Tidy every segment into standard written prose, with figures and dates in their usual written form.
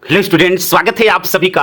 Hello students, स्वागत है आप सभी का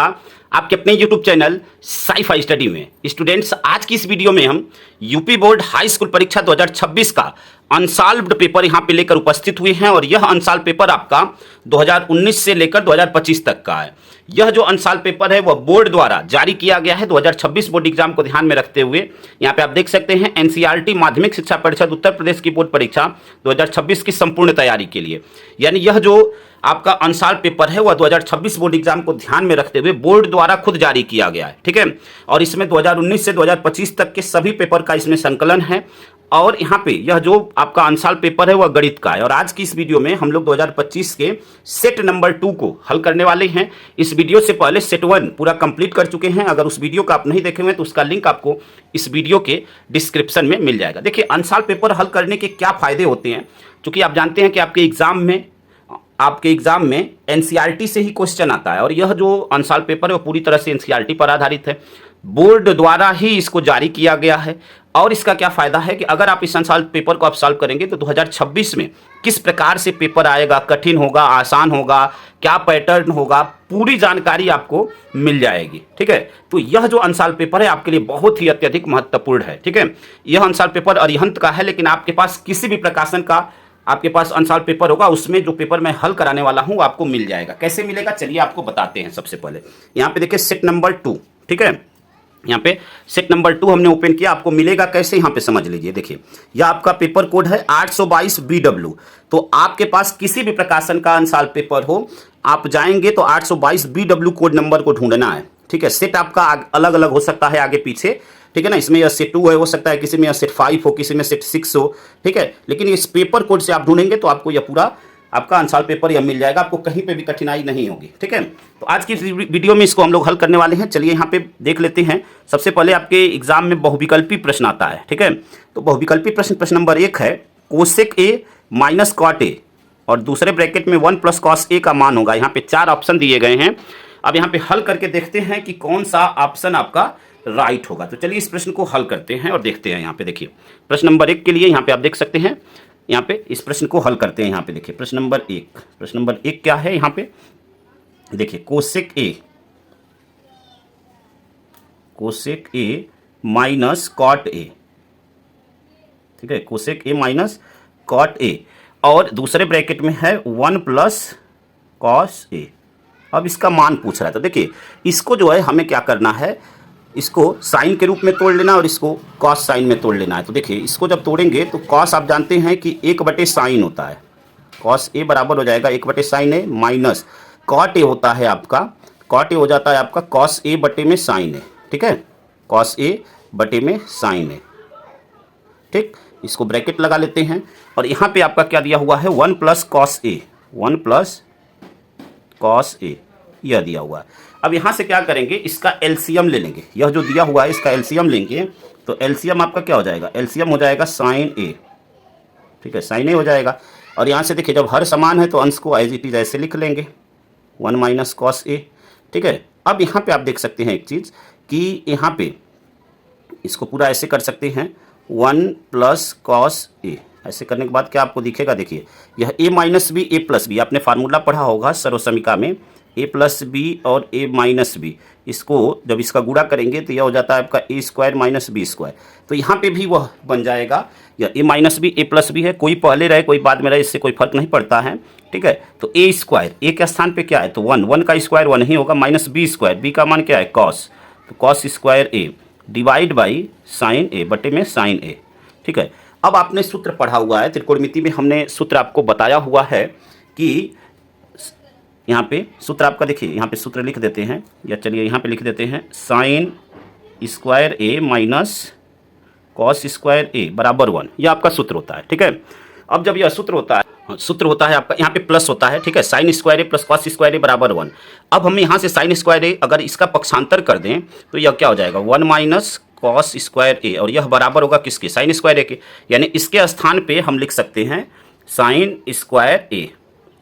आपके अपने यूट्यूब चैनल साई-फाई स्टडी में। स्टूडेंट्स, आज की इस वीडियो में हम यूपी बोर्ड हाई स्कूल परीक्षा 2026 का अनसॉल्व्ड पेपर यहां पे लेकर उपस्थित हुए हैं और यह अनसॉल्व पेपर आपका 2019 से लेकर 2025 तक का है। यह जो अनसॉल्व पेपर है वह बोर्ड द्वारा जारी किया गया है 2026 बोर्ड एग्जाम को ध्यान में रखते हुए। यहाँ पे आप देख सकते हैं एनसीईआरटी माध्यमिक शिक्षा परिषद उत्तर प्रदेश की बोर्ड परीक्षा 2026 की संपूर्ण तैयारी के लिए, यानी यह जो आपका अनसॉल्व पेपर है वह 2026 बोर्ड एग्जाम को ध्यान में रखते हुए बोर्ड द्वारा खुद जारी किया गया है। ठीक है, और इसमें 2019 से 2025 तक के सभी पेपर का इसमें संकलन है। और यहाँ पे यह जो आपका अनसॉल्व पेपर है वह गणित का है और आज की इस वीडियो में हम लोग 2025 के सेट नंबर 2 को हल करने वाले हैं। इस वीडियो से पहले सेट 1 पूरा कंप्लीट कर चुके हैं। अगर उस वीडियो को आप नहीं देखे हुए तो उसका लिंक आपको इस वीडियो के डिस्क्रिप्शन में मिल जाएगा। देखिए, अनसॉल्व पेपर हल करने के क्या फायदे होते हैं, क्योंकि आप जानते हैं कि आपके एग्जाम में एनसीईआरटी से ही क्वेश्चन आता है और यह जो अनसॉल्व पेपर है वो पूरी तरह से एनसीईआरटी पर आधारित है। बोर्ड द्वारा ही इसको जारी किया गया है और इसका क्या फायदा है कि अगर आप इस अनसॉल्व पेपर को आप सॉल्व करेंगे तो 2026 में किस प्रकार से पेपर आएगा, कठिन होगा, आसान होगा, क्या पैटर्न होगा, पूरी जानकारी आपको मिल जाएगी। ठीक है, तो यह जो अनसॉल्व पेपर है आपके लिए बहुत ही अत्यधिक महत्वपूर्ण है। ठीक है, यह अनसॉल्व पेपर अरिहंत का है, लेकिन आपके पास किसी भी प्रकाशन का आपके पास अनसॉल्व पेपर होगा उसमें जो पेपर मैं हल कराने वाला हूं आपको मिल जाएगा। कैसे मिलेगा चलिए आपको बताते हैं। सबसे पहले यहाँ पे देखिए सेट नंबर 2, ठीक है, यहाँ पे सेट नंबर 2 हमने ओपन किया। आपको मिलेगा कैसे, यहाँ पे समझ लीजिए। देखिए, यह आपका पेपर कोड है 822 BW। तो आपके पास किसी भी प्रकाशन का अनसॉल्व पेपर हो, आप जाएंगे तो 822 BW कोड नंबर को ढूंढना है। ठीक है, सेट आपका अलग अलग हो सकता है आगे पीछे, ठीक है ना। इसमें यह सेट 2 है, हो सकता है किसी में यह सेट 5 हो, किसी में सेट 6 हो। ठीक है, लेकिन इस पेपर कोड से आप ढूंढेंगे तो आपको यह पूरा आपका अनसॉल्व पेपर यह मिल जाएगा, आपको कहीं पे भी कठिनाई नहीं होगी। ठीक है, तो आज की वीडियो में इसको हम लोग हल करने वाले हैं। चलिए यहाँ पे देख लेते हैं। सबसे पहले आपके एग्जाम में बहुविकल्पी प्रश्न आता है। ठीक है, तो बहुविकल्पी प्रश्न नंबर 1 है cosec A minus cot A और दूसरे ब्रैकेट में 1 प्लस कॉस ए का मान होगा। यहाँ पे 4 ऑप्शन दिए गए हैं। अब यहाँ पे हल करके देखते हैं कि कौन सा ऑप्शन आपका राइट होगा। तो चलिए इस प्रश्न को हल करते हैं और देखते हैं। यहाँ पे देखिए प्रश्न नंबर 1 के लिए यहाँ पे आप देख सकते हैं, यहाँ पे इस प्रश्न को हल करते हैं। यहाँ पे देखिए प्रश्न नंबर 1 क्या है, यहाँ पे देखिए cosec A minus cot A. ठीक है, cosec A minus cot A और दूसरे ब्रैकेट में है 1 प्लस कॉस ए। अब इसका मान पूछ रहा है, तो देखिए इसको जो है हमें क्या करना है, इसको साइन के रूप में तोड़ लेना और इसको कॉस साइन में तोड़ लेना है। तो देखिए इसको जब तोड़ेंगे तो कॉस आप जानते हैं कि 1/साइन होता है। कॉस ए बराबर हो जाएगा 1/साइन ए माइनस कॉट ए होता है आपका, कॉट ए हो जाता है आपका कॉस ए बटे में साइन ए। ठीक है, कॉस ए बटे में साइन ए। ठीक, इसको ब्रैकेट लगा लेते हैं और यहाँ पे आपका क्या दिया हुआ है 1 plus cos A, 1 plus cos A यह दिया हुआ है। अब यहाँ से क्या करेंगे, इसका एलसीएम ले लेंगे। यह जो दिया हुआ है इसका एलसीएम लेंगे तो एलसीएम आपका क्या हो जाएगा, एलसीएम हो जाएगा साइन ए। ठीक है, साइन ए हो जाएगा और यहाँ से देखिए जब हर समान है तो अंश को एज इट इज ऐसे लिख लेंगे 1 माइनस कॉस ए। ठीक है, अब यहाँ पे आप देख सकते हैं एक चीज़ कि यहाँ पे इसको पूरा ऐसे कर सकते हैं 1 प्लस कॉस ए। ऐसे करने के बाद क्या आपको दिखेगा, देखिए यह ए माइनस बी ए प्लस बी, आपने फार्मूला पढ़ा होगा सर्वसमीका में, ए प्लस बी और ए माइनस बी, इसको जब इसका गुणा करेंगे तो यह हो जाता है आपका ए स्क्वायर माइनस बी स्क्वायर। तो यहाँ पे भी वह बन जाएगा, यह ए माइनस बी ए प्लस बी है, कोई पहले रहे कोई बाद में रहे इससे कोई फर्क नहीं पड़ता है। ठीक है, तो ए स्क्वायर, ए के स्थान पे क्या है तो 1 का स्क्वायर 1 ही होगा, माइनस बी स्क्वायर, बी का मान क्या है कॉस, तो cos square A divide by sine A बटे में साइन ए। ठीक है, अब आपने सूत्र पढ़ा हुआ है त्रिकोणमिति में, हमने सूत्र आपको बताया हुआ है कि यहाँ पे सूत्र आपका देखिए, यहाँ पे सूत्र लिख देते हैं, या चलिए यहाँ पे लिख देते हैं साइन स्क्वायर ए माइनस कॉस स्क्वायर ए बराबर 1, यह आपका सूत्र होता है। ठीक है, अब जब यह सूत्र होता है आपका यहाँ पे प्लस होता है। ठीक है, साइन स्क्वायर ए प्लस कॉस स्क्वायर ए बराबर 1। अब हम यहाँ से साइन स्क्वायर ए अगर इसका पक्षांतर कर दें तो यह क्या हो जाएगा 1 माइनस कॉस स्क्वायर ए और यह बराबर होगा किसके, साइन स्क्वायर ए के, यानी इसके स्थान पे हम लिख सकते हैं साइन स्क्वायर ए।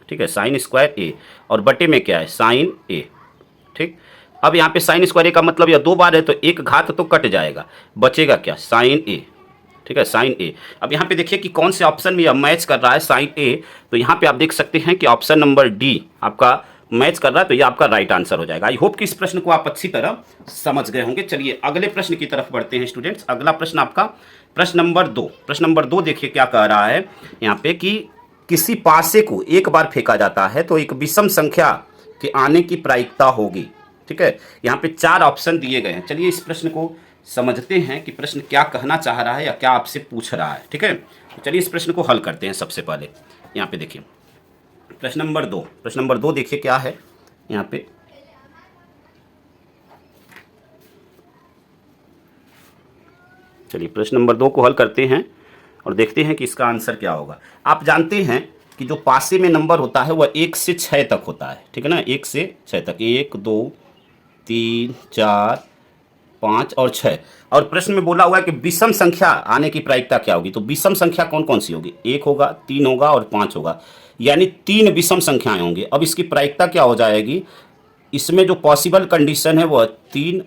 ठीक है, साइन स्क्वायर ए और बटे में क्या है साइन ए। ठीक, अब यहाँ पे साइन स्क्वायर ए का मतलब यह 2 बार है तो एक घात तो कट जाएगा, बचेगा क्या साइन ए। ठीक है, साइन ए। अब यहाँ पे देखिए कि कौन से ऑप्शन में यह मैच कर रहा है साइन ए, तो यहाँ पे आप देख सकते हैं कि ऑप्शन नंबर डी आपका मैच कर रहा है तो ये आपका राइट आंसर हो जाएगा। आई होप कि इस प्रश्न को आप अच्छी तरह समझ गए होंगे। चलिए अगले प्रश्न की तरफ बढ़ते हैं स्टूडेंट्स। अगला प्रश्न आपका प्रश्न नंबर 2। प्रश्न नंबर 2 देखिए क्या कह रहा है यहाँ पे कि किसी पासे को एक बार फेंका जाता है तो एक विषम संख्या के आने की प्रायिकता होगी। ठीक है, यहाँ पे 4 ऑप्शन दिए गए हैं। चलिए इस प्रश्न को समझते हैं कि प्रश्न क्या कहना चाह रहा है या क्या आपसे पूछ रहा है। ठीक है, तो चलिए इस प्रश्न को हल करते हैं। सबसे पहले यहाँ पे देखिए प्रश्न नंबर 2। प्रश्न नंबर 2 देखिए क्या है यहाँ पे। चलिए प्रश्न नंबर 2 को हल करते हैं और देखते हैं कि इसका आंसर क्या होगा। आप जानते हैं कि जो पासे में नंबर होता है वह 1 से 6 तक होता है। ठीक है ना, 1 से 6 तक, 1 2 3 4 5 और 6। और प्रश्न में बोला हुआ है कि विषम संख्या आने की प्रायिकता क्या होगी। तो विषम संख्या कौन कौन सी होगी, 1 होगा, 3 होगा और 5 होगा, यानी 3 विषम संख्याएं होंगी। अब इसकी प्रायिकता क्या हो जाएगी, इसमें जो पॉसिबल कंडीशन है वह 3।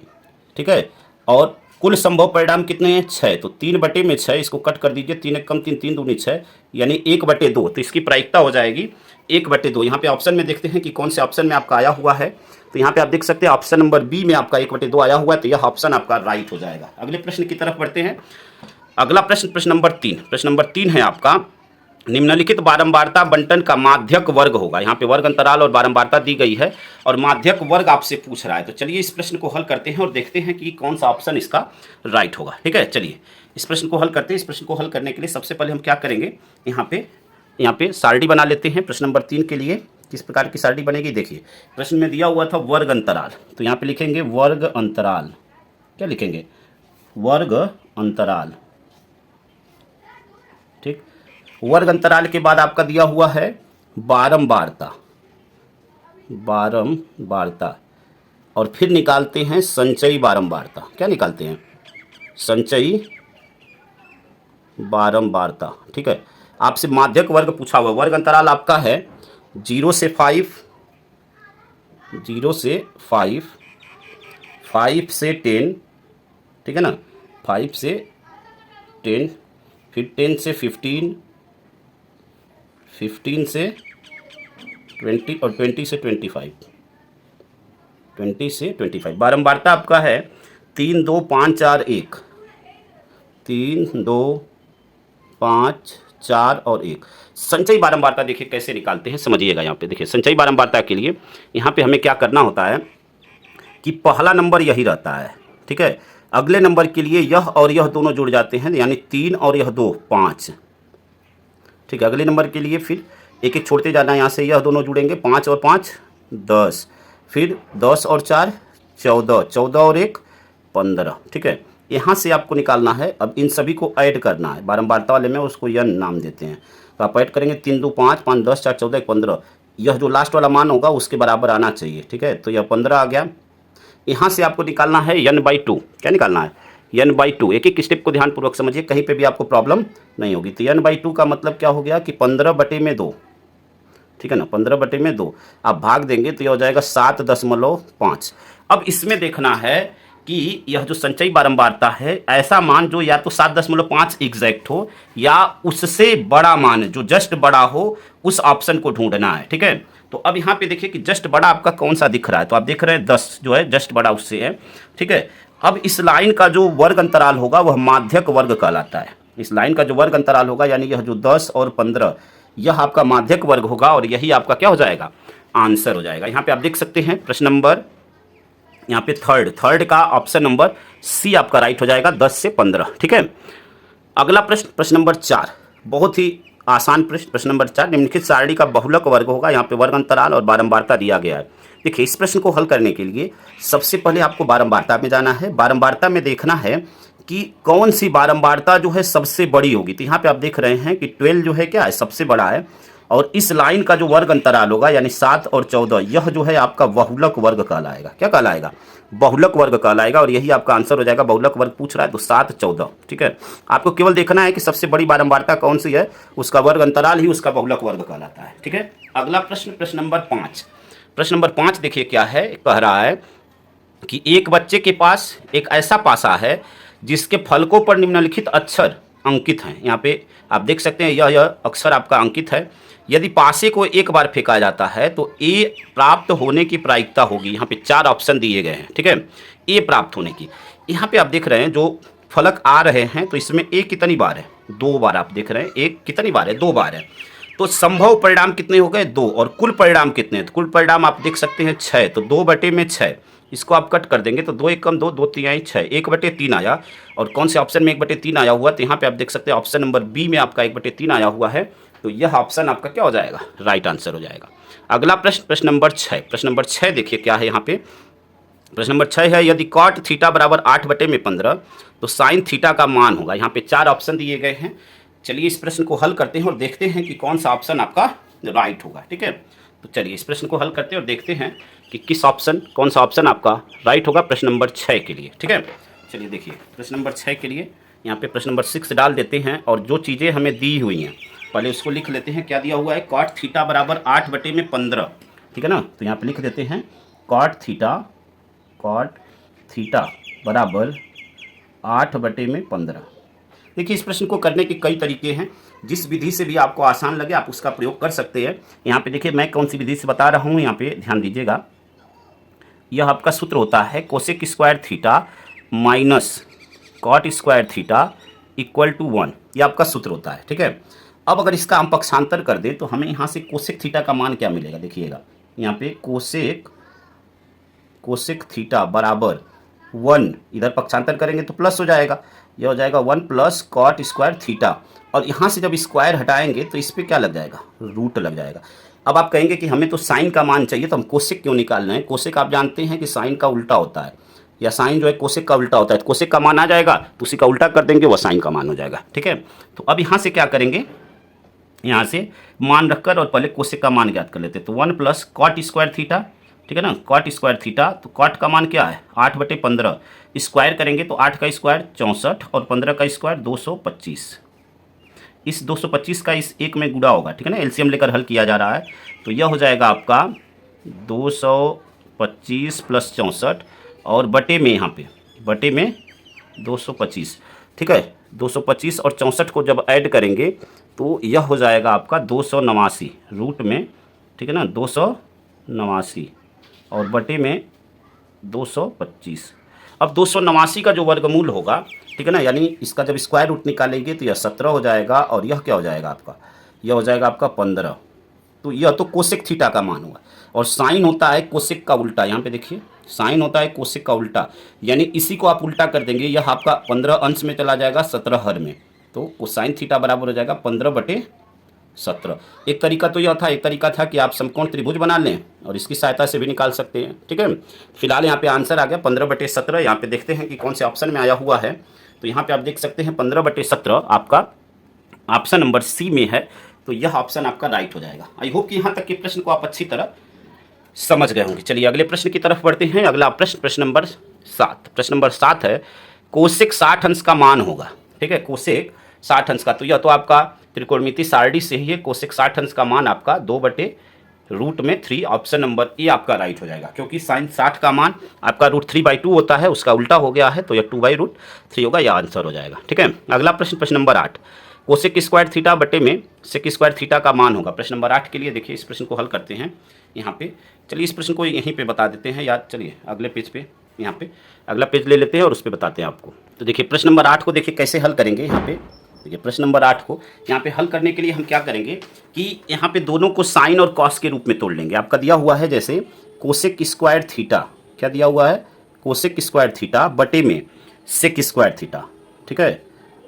ठीक है, और कुल संभव परिणाम कितने हैं, 6। तो 3/6, इसको कट कर दीजिए, 3 एक कम 3, 3 दूनी 6, यानी 1/2। तो इसकी प्रायिकता हो जाएगी 1/2। यहाँ पे ऑप्शन में देखते हैं कि कौन से ऑप्शन में आपका आया हुआ है। तो यहाँ पे आप देख सकते हैं ऑप्शन नंबर बी में आपका 1/2 आया हुआ है, तो यह ऑप्शन आपका राइट हो जाएगा। अगले प्रश्न की तरफ बढ़ते हैं। अगला प्रश्न प्रश्न नंबर 3। प्रश्न नंबर 3 है आपका, निम्नलिखित बारंबारता बंटन का माध्यक वर्ग होगा। यहाँ पे वर्ग अंतराल और बारंबारता दी गई है और माध्यक वर्ग आपसे पूछ रहा है। तो चलिए इस प्रश्न को हल करते हैं और देखते हैं कि कौन सा ऑप्शन इसका राइट होगा। ठीक है, चलिए इस प्रश्न को हल करते हैं। इस प्रश्न को हल करने के लिए सबसे पहले हम क्या करेंगे, यहाँ पे सारणी बना लेते हैं। प्रश्न नंबर 3 के लिए किस प्रकार की सारणी बनेगी, देखिए प्रश्न में दिया हुआ था वर्ग अंतराल, तो यहाँ पे लिखेंगे वर्ग अंतराल। क्या लिखेंगे, वर्ग अंतराल। ठीक, वर्ग अंतराल के बाद आपका दिया हुआ है बारंबारता, बारंबारता, और फिर निकालते हैं संचयी बारंबारता। क्या निकालते हैं, संचयी बारंबारता। ठीक है, आपसे माध्यक वर्ग पूछा हुआ। वर्ग अंतराल आपका है 0 से 5, 0 से 5, 5 से 10। ठीक है ना, 5 से 10, फिर 10 से 15, 15 से 20 और 20 से 25, 20 से 25। बारंबारता आपका है 3 2 5 4 1, 3 2 5 4 और 1। संचयी बारंबारता देखिए कैसे निकालते हैं, समझिएगा। यहाँ पे देखिए संचयी बारंबारता के लिए यहाँ पे हमें क्या करना होता है कि पहला नंबर यही रहता है। ठीक है, अगले नंबर के लिए यह और यह दोनों जुड़ जाते हैं, यानी 3 और यह 2 5। ठीक है, अगले नंबर के लिए फिर एक एक छोड़ते जाना, यहाँ से यह दोनों जुड़ेंगे, 5 और 5 10, फिर 10 और 4 14, 14 और 1 15। ठीक है, यहाँ से आपको निकालना है। अब इन सभी को ऐड करना है, बारंबारता वाले में उसको यन नाम देते हैं। तो आप ऐड करेंगे, 3 2 5, 5 10 4 14 1 15। यह जो लास्ट वाला मान होगा उसके बराबर आना चाहिए। ठीक है, तो यह 15 आ गया। यहाँ से आपको निकालना है n/2। क्या निकालना है, n/2। एक एक स्टेप को ध्यानपूर्वक समझिए, कहीं पे भी आपको प्रॉब्लम नहीं होगी। तो n/2 का मतलब क्या हो गया कि 15/2। ठीक है ना, 15/2 आप भाग देंगे तो यह हो जाएगा 7.5। अब इसमें देखना है कि यह जो संचयी बारंबारता है, ऐसा मान जो या तो 7.5 एग्जैक्ट हो या उससे बड़ा मान जो जस्ट बड़ा हो, उस ऑप्शन को ढूंढना है। ठीक है, तो अब यहाँ पे देखिए कि जस्ट बड़ा आपका कौन सा दिख रहा है। तो आप देख रहे हैं 10 जो है जस्ट बड़ा उससे है। ठीक है, अब इस लाइन का जो वर्ग अंतराल होगा वह माध्यक वर्ग कहलाता है। इस लाइन का जो वर्ग अंतराल होगा, यानी यह जो 10 और 15, यह आपका माध्यक वर्ग होगा और यही आपका क्या हो जाएगा, आंसर हो जाएगा। यहाँ पे आप देख सकते हैं प्रश्न नंबर यहाँ पे थर्ड का ऑप्शन नंबर सी आपका राइट हो जाएगा, 10 से 15। ठीक है, अगला प्रश्न प्रश्न नंबर 4, बहुत ही आसान प्रश्न। प्रश्न नंबर 4, निम्नलिखित सारणी का बहुलक वर्ग होगा। यहाँ पे वर्ग अंतराल और बारंबारता दिया गया है। देखिए इस प्रश्न को हल करने के लिए सबसे पहले आपको बारंबारता में जाना है। बारंबारता में देखना है कि कौन सी बारंबारता जो है सबसे बड़ी होगी। तो यहाँ पे आप देख रहे हैं कि 12 जो है क्या है, सबसे बड़ा है। और इस लाइन का जो वर्ग अंतराल होगा यानी 7 और 14, यह जो है आपका बहुलक वर्ग कहलाएगा। क्या कहलाएगा, बहुलक वर्ग कहलाएगा और यही आपका आंसर हो जाएगा। बहुलक वर्ग पूछ रहा है तो 7 14। ठीक है, आपको केवल देखना है कि सबसे बड़ी बारंबारता कौन सी है, उसका वर्ग अंतराल ही उसका बहुलक वर्ग कहलाता है। ठीक है, अगला प्रश्न प्रश्न नंबर 5। प्रश्न नंबर 5 देखिए क्या है, कह रहा है कि एक बच्चे के पास एक ऐसा पासा है जिसके फलकों पर निम्नलिखित अक्षर अंकित हैं। यहाँ पे आप देख सकते हैं यह अक्षर आपका अंकित है। यदि पासे को एक बार फेंका जाता है तो ए प्राप्त होने की प्रायिकता होगी। यहाँ पे 4 ऑप्शन दिए गए हैं, ठीक है, ए प्राप्त होने की। यहाँ पे आप देख रहे हैं जो फलक आ रहे हैं तो इसमें ए कितनी बार है, 2 बार। आप देख रहे हैं ए कितनी बार है, 2 बार है। तो संभव परिणाम कितने हो गए, 2। और कुल परिणाम कितने हैं, तो कुल परिणाम आप देख सकते हैं 6। तो 2/6, इसको आप कट कर देंगे तो 2 एकम 2, 2 तिहाई 6, 1/3 आया। और कौन से ऑप्शन में 1/3 आया हुआ, तो यहाँ पे आप देख सकते हैं ऑप्शन नंबर बी में आपका 1/3 आया हुआ है। तो यह ऑप्शन आपका क्या हो जाएगा, राइट आंसर हो जाएगा। अगला प्रश्न, प्रश्न नंबर 6। प्रश्न नंबर 6 देखिए क्या है यहाँ पे। प्रश्न नंबर 6 है, यदि कॉट थीटा बराबर 8/15 तो साइन थीटा का मान होगा। यहाँ पे 4 ऑप्शन दिए गए हैं। चलिए इस प्रश्न को हल करते हैं और देखते हैं कि कौन सा ऑप्शन आपका राइट होगा, ठीक है। तो चलिए इस प्रश्न को हल करते हैं और देखते हैं कि कौन सा ऑप्शन आपका राइट होगा प्रश्न नंबर 6 के लिए, ठीक है। चलिए देखिए प्रश्न नंबर 6 के लिए यहाँ पे प्रश्न नंबर 6 डाल देते हैं और जो चीज़ें हमें दी हुई हैं पहले उसको लिख लेते हैं। क्या दिया हुआ है, कॉट थीटा बराबर 8/15, ठीक है ना। तो यहाँ पे लिख देते हैं कॉट थीटा बराबर 8/15। देखिए इस प्रश्न को करने के कई तरीके हैं, जिस विधि से भी आपको आसान लगे आप उसका प्रयोग कर सकते हैं। यहाँ पे देखिए मैं कौन सी विधि से बता रहा हूँ, यहाँ पे ध्यान दीजिएगा। यह आपका सूत्र होता है cosec square theta minus cot square theta equal to 1। यह आपका सूत्र होता है, ठीक है। अब अगर इसका हम पक्षांतर कर दें तो हमें यहाँ से कोसेक थीटा का मान क्या मिलेगा, देखिएगा यहाँ पे कोसेक थीटा बराबर 1, इधर पक्षांतर करेंगे तो प्लस हो जाएगा, यह हो जाएगा 1 प्लस कॉट स्क्वायर थीटा। और यहाँ से जब स्क्वायर हटाएंगे तो इस पर क्या लग जाएगा, रूट लग जाएगा। अब आप कहेंगे कि हमें तो साइन का मान चाहिए तो हम कोसेक क्यों निकाल रहे हैं। कोसेक आप जानते हैं कि साइन का उल्टा होता है, या साइन जो है कोसेक का उल्टा होता है। तो कोसेक का मान आ जाएगा तो उसी का उल्टा कर देंगे, वह साइन का मान हो जाएगा, ठीक है। तो अब यहाँ से क्या करेंगे, यहाँ से मान रखकर और पहले कोसेक का मान ज्ञात कर लेते हैं। तो 1 प्लस कॉट स्क्वायर थीटा, ठीक है ना, कॉट स्क्वायर थीटा। तो कॉट का मान क्या है 8/15, स्क्वायर करेंगे तो 8 का स्क्वायर 64 और 15 का स्क्वायर 225। इस 225 का इस एक में गुणा होगा, ठीक है ना, एलसीएम लेकर हल किया जा रहा है। तो यह हो जाएगा आपका 225 प्लस 64 और बटे में, यहाँ पे बटे में 225, ठीक है। 225 और 64 को जब ऐड करेंगे तो यह हो जाएगा आपका 289 रूट में, ठीक है ना, 289 और बटे में 225। अब 289 का जो वर्गमूल होगा, ठीक है ना, यानी इसका जब स्क्वायर रूट निकालेंगे तो यह 17 हो जाएगा और यह क्या हो जाएगा आपका, यह हो जाएगा आपका 15। तो यह तो कोसेक थीटा का मान हुआ। और साइन होता है कोसेक का उल्टा, यहाँ पे देखिए साइन होता है कोसेक का उल्टा, यानी इसी को आप उल्टा कर देंगे, यह आपका 15 अंश में चला जाएगा 17 हर में। तो कोसाइन थीटा बराबर हो जाएगा 15/17। एक तरीका तो यह था, एक तरीका था कि आप समकोण त्रिभुज बना लें और इसकी सहायता से भी निकाल सकते हैं, ठीक है। फिलहाल यहाँ पे आंसर आ गया 15/17। यहाँ पे देखते हैं कि कौन से ऑप्शन में आया हुआ है। तो यहाँ पे आप देख सकते हैं 15/17 आपका ऑप्शन नंबर सी में है। तो यह ऑप्शन आपका राइट हो जाएगा। आई होप कि यहाँ तक के प्रश्न को आप अच्छी तरह समझ गए होंगे। चलिए अगले प्रश्न की तरफ बढ़ते हैं। अगला प्रश्न, प्रश्न नंबर 7। प्रश्न नंबर 7 है, कोसेक 60 अंश का मान होगा, ठीक है, कोसेक 60 अंश का। तो यह तो आपका त्रिकोणमिति सारणी से ही है। कोसेक 60 अंश का मान आपका 2/√3, ऑप्शन नंबर ए आपका राइट हो जाएगा, क्योंकि साइन 60 का मान आपका √3/2 होता है, उसका उल्टा हो गया है तो यह 2/√3 होगा, यह आंसर हो जाएगा, ठीक है। अगला प्रश्न, प्रश्न नंबर 8, कोसेक स्क्वायर थीटा बटे में सेक स्क्वायर थीटा का मान होगा। प्रश्न नंबर 8 के लिए देखिए इस प्रश्न को हल करते हैं यहाँ पे। चलिए इस प्रश्न को यहीं पे बता देते हैं याद। चलिए अगले पेज पे, यहाँ पे अगला पेज ले लेते हैं और उस पर बताते हैं आपको। तो देखिए प्रश्न नंबर 8 को देखिए कैसे हल करेंगे। यहाँ पे देखिए प्रश्न नंबर 8 को यहाँ पे हल करने के लिए हम क्या करेंगे कि यहाँ पे दोनों को साइन और कॉस के रूप में तोड़ लेंगे। आपका दिया हुआ है जैसे कोसेक स्क्वायर थीटा, क्या दिया हुआ है, कोसेक स्क्वायर थीटा बटे में सेक स्क्वायर थीटा, ठीक है,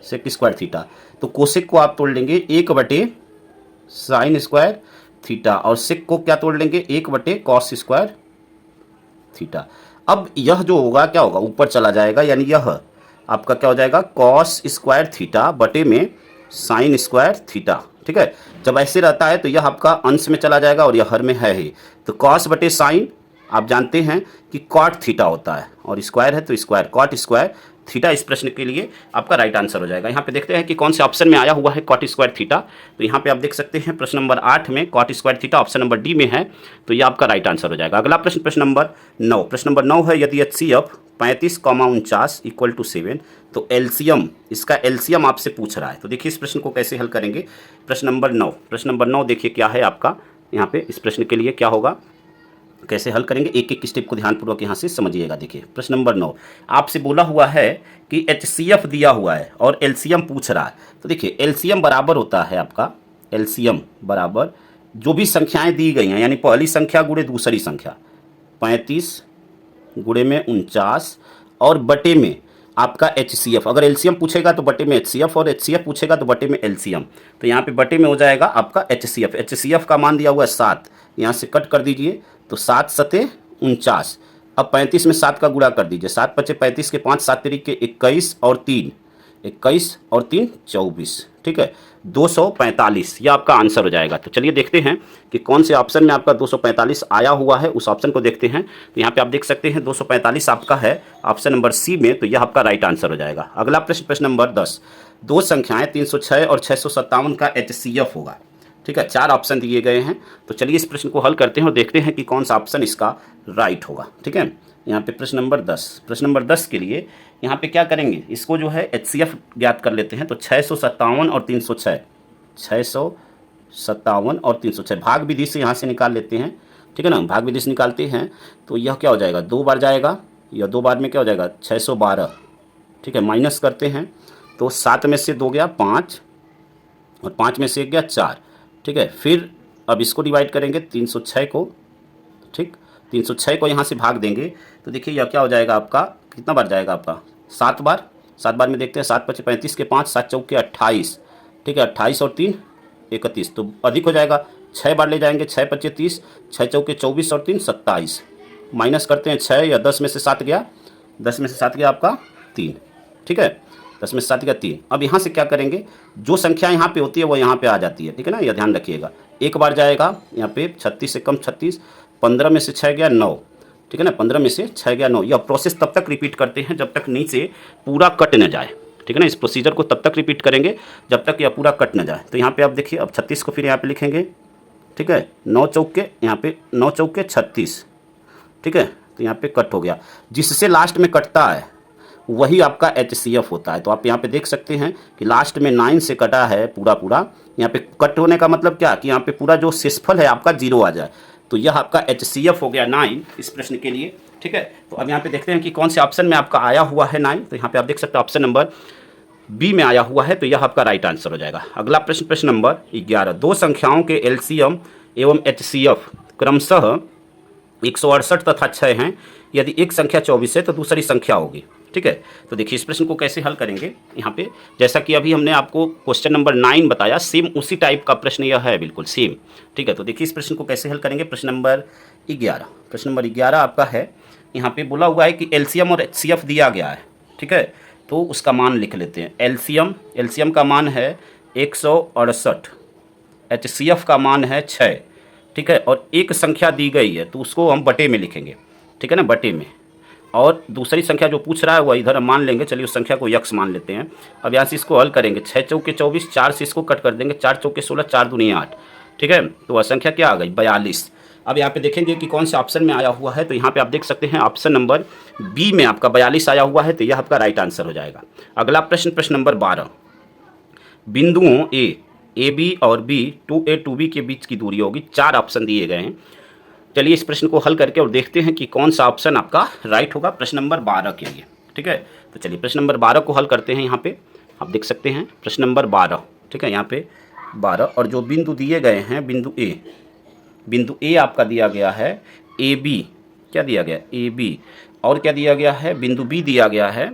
सेक स्क्वायर थीटा। तो कोसेक को आप तोड़ लेंगे 1/साइन स्क्वायर थीटा और सेक को क्या तोड़ लेंगे 1/कॉस स्क्वायर थीटा। अब यह जो होगा क्या होगा, ऊपर चला जाएगा, यानी यह आपका क्या हो जाएगा कॉस स्क्वायर थीटा बटे में साइन स्क्वायर थीटा, ठीक है। जब ऐसे रहता है तो यह आपका अंश में चला जाएगा और यह हर में है ही। तो कॉस बटे साइन आप जानते हैं कि कॉट थीटा होता है और स्क्वायर है तो स्क्वायर, कॉट स्क्वायर थीटा इस प्रश्न के लिए आपका राइट आंसर हो जाएगा। यहाँ पे देखते हैं कि कौन से ऑप्शन में आया हुआ है कॉट स्क्वायर थीटा। तो यहाँ पे आप देख सकते हैं प्रश्न नंबर 8 में cot square theta option number D में है, तो ये आपका राइट आंसर हो जाएगा। अगला प्रश्न, प्रश्न नंबर 9। प्रश्न नंबर 9 है, यदि HCF 35, 49 = 7। तो एलसीएम, इसका एलसीएम आपसे पूछ रहा है। तो देखिए इस प्रश्न को कैसे हल करेंगे। प्रश्न नंबर 9, प्रश्न नंबर 9 देखिए क्या है आपका यहाँ पे। इस प्रश्न के लिए क्या होगा, कैसे हल करेंगे, एक एक स्टेप को ध्यानपूर्वक यहाँ से समझिएगा। देखिए प्रश्न नंबर 9 आपसे बोला हुआ है कि HCF दिया हुआ है और एलसीएम पूछ रहा है। तो देखिए एलसीएम बराबर होता है आपका, एलसीएम बराबर जो भी संख्याएं दी गई हैं, यानी पहली संख्या गुणे दूसरी संख्या, 35 गुणे में 49 और बटे में आपका HCF। अगर एलसीएम पूछेगा तो बटे में HCF और HCF पूछेगा तो बटे में एलसीएम। तो यहाँ पे बटे में हो जाएगा आपका HCF। HCF का मान दिया हुआ है 7, यहाँ से कट कर दीजिए तो 7 सते 49। अब 35 में 7 का गुणा कर दीजिए, 7 बचे 35 के 5, 7 तरीके 21 और 3 24, ठीक है 245, ये आपका आंसर हो जाएगा। तो चलिए देखते हैं कि कौन से ऑप्शन में आपका 245 आया हुआ है, उस ऑप्शन को देखते हैं। तो यहाँ पे आप देख सकते हैं 245 आपका है ऑप्शन नंबर सी में, तो यह आपका राइट आंसर हो जाएगा। अगला प्रश्न, प्रश्न नंबर 10, दो संख्याएं 306 और 657 का HCF होगा। ठीक है, 4 ऑप्शन दिए गए हैं। तो चलिए इस प्रश्न को हल करते हैं और देखते हैं कि कौन सा ऑप्शन इसका राइट होगा। ठीक है, यहाँ पे प्रश्न नंबर 10, प्रश्न नंबर 10 के लिए यहाँ पे क्या करेंगे, इसको जो है HCF ज्ञात कर लेते हैं। तो 657 और 306, 657 और 306 भाग विधि से यहाँ से निकाल लेते हैं। ठीक है ना, भाग विधि से निकालते हैं तो यह क्या हो जाएगा, 2 बार जाएगा, या 2 बार में क्या हो जाएगा 612। ठीक है, माइनस करते हैं तो 7 में से 2 गया 5 और 5 में से 1 गया 4। ठीक है, फिर अब इसको डिवाइड करेंगे 306 को। ठीक, 306 को यहाँ से भाग देंगे तो देखिए यह क्या हो जाएगा आपका, कितना बार जाएगा आपका 7 बार। 7 बार में देखते हैं, 7 पचे 35 के 5, 7 चौके 28। ठीक है, 28 और 3 31, तो अधिक हो जाएगा, 6 बार ले जाएंगे, 6 पचे 30, 6 चौके 24 और 3 27। माइनस करते हैं 6 या 10 में से 7 गया, 10 में से 7 गया आपका 3। ठीक है, 10 में से 7 गया 3। अब यहाँ से क्या करेंगे, जो संख्या यहाँ पे होती है वो यहाँ पे आ जाती है। ठीक है ना, यह ध्यान रखिएगा। एक बार जाएगा यहाँ पे 36 से कम 36, 15 में से 6 गया 9। ठीक है ना, 15 में से 6 गया 9। यह प्रोसेस तब तक रिपीट करते हैं जब तक नीचे पूरा कट न जाए। ठीक है ना, इस प्रोसीजर को तब तक रिपीट करेंगे जब तक यह पूरा कट न जाए। तो यहाँ पे आप देखिए, अब 36 को फिर यहाँ पे लिखेंगे। ठीक है, 9 चौके यहाँ पे 9 चौके 36। ठीक है, तो यहाँ पे कट हो गया, जिससे लास्ट में कटता है वही आपका HCF होता है। तो आप यहाँ पे देख सकते हैं कि लास्ट में 9 से कटा है पूरा। यहाँ पे कट होने का मतलब क्या, कि यहाँ पे पूरा जो शेषफल है आपका 0 आ जाए। तो यह आपका HCF हो गया 9 इस प्रश्न के लिए। ठीक है, तो अब यहाँ पे देखते हैं कि कौन से ऑप्शन में आपका आया हुआ है 9। तो यहाँ पे आप देख सकते हैं ऑप्शन नंबर बी में आया हुआ है, तो यह आपका राइट आंसर हो जाएगा। अगला प्रश्न, प्रश्न नंबर 11, दो संख्याओं के LCM एवं HCF क्रमशः 168 तथा 6 हैं। यदि एक संख्या 24 है तो दूसरी संख्या होगी। ठीक है, तो देखिए इस प्रश्न को कैसे हल करेंगे। यहाँ पे जैसा कि अभी हमने आपको क्वेश्चन नंबर 9 बताया, सेम उसी टाइप का प्रश्न यह है, बिल्कुल सेम। ठीक है, तो देखिए इस प्रश्न को कैसे हल करेंगे। प्रश्न नंबर 11, प्रश्न नंबर 11 आपका है, यहाँ पे बोला हुआ है कि LCM और HCF दिया गया है। ठीक है, तो उसका मान लिख लेते हैं। LCM का मान है 168, HCF का मान है 6। ठीक है, और एक संख्या दी गई है तो उसको हम बटे में लिखेंगे। ठीक है ना, बटे में, और दूसरी संख्या जो पूछ रहा है वह इधर हम मान लेंगे। चलिए उस संख्या को यक्स मान लेते हैं। अब यहाँ से इसको हल करेंगे, 6 चौके 24, 4 से इसको कट कर देंगे, 4 चौके 16, 4 दूनी 8। ठीक है, तो वह संख्या क्या आ गई 42। अब यहाँ पे देखेंगे कि कौन से ऑप्शन में आया हुआ है। तो यहाँ पे आप देख सकते हैं ऑप्शन नंबर बी में आपका 42 आया हुआ है, तो यह आपका राइट आंसर हो जाएगा। अगला प्रश्न, प्रश्न नंबर 12, बिंदुओं ए बी और बी 2A 2B के बीच की दूरी होगी। 4 ऑप्शन दिए गए हैं। चलिए इस प्रश्न को हल करके और देखते हैं कि कौन सा ऑप्शन आपका राइट होगा प्रश्न नंबर 12 के लिए। ठीक है, तो चलिए प्रश्न नंबर 12 को हल करते हैं। यहाँ पे आप देख सकते हैं प्रश्न नंबर 12। ठीक है, यहाँ पे 12, और जो बिंदु दिए गए हैं, बिंदु ए आपका दिया गया है AB, क्या दिया गया AB, और क्या दिया गया है, बिंदु B दिया गया है